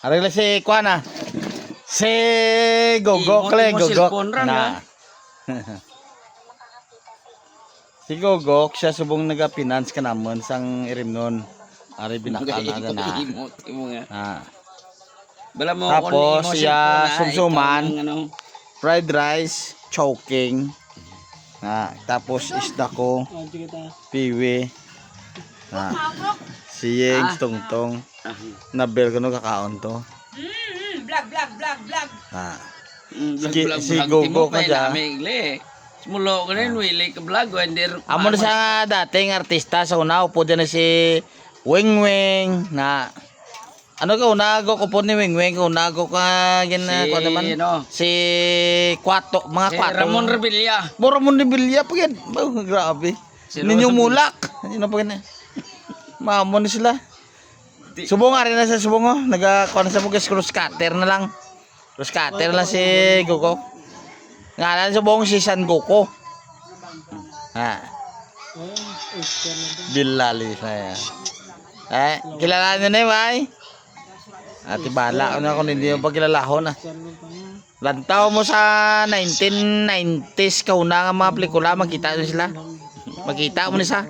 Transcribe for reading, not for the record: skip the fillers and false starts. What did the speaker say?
Arila si Kuana. Si Gogo kale Gogo. Na. Si Gogo siya subong naga-finance ka namon sang irimnon. Ari binakal na na. Ah. Bala mo Tapos siya sumsuman, ano. fried rice, choking. Tapos isda ko, piwi. Siyeng tungtong. Nabel ko no kakaon to. Vlog. Si Gogo ka dyan. Simulo ko rin, wili ka vlog. Amo na siya dating artista sa una. Upo dyan na si Wing Wing na ano ka unago ko po ni Wing Wing unago ka yan na Si, kuwan naman ano? si Kwato mga Si Kwato Ramon Revilla. Ramon Revilla pa yan grabe Si ninyo Rosa mulak yun pa yan maamon na sila subong nga rin na sa subong nagakuha na sa mga cross cutter na lang cross cutter lang si Gogo ngalan subong si San Goku Bilali saya kilala nyo na yun ay ati bala ko na kung hindi mo pagkilalahon lantaw mo sa 1990s kauna nga mga pelikula makita mo sila makita mo nisa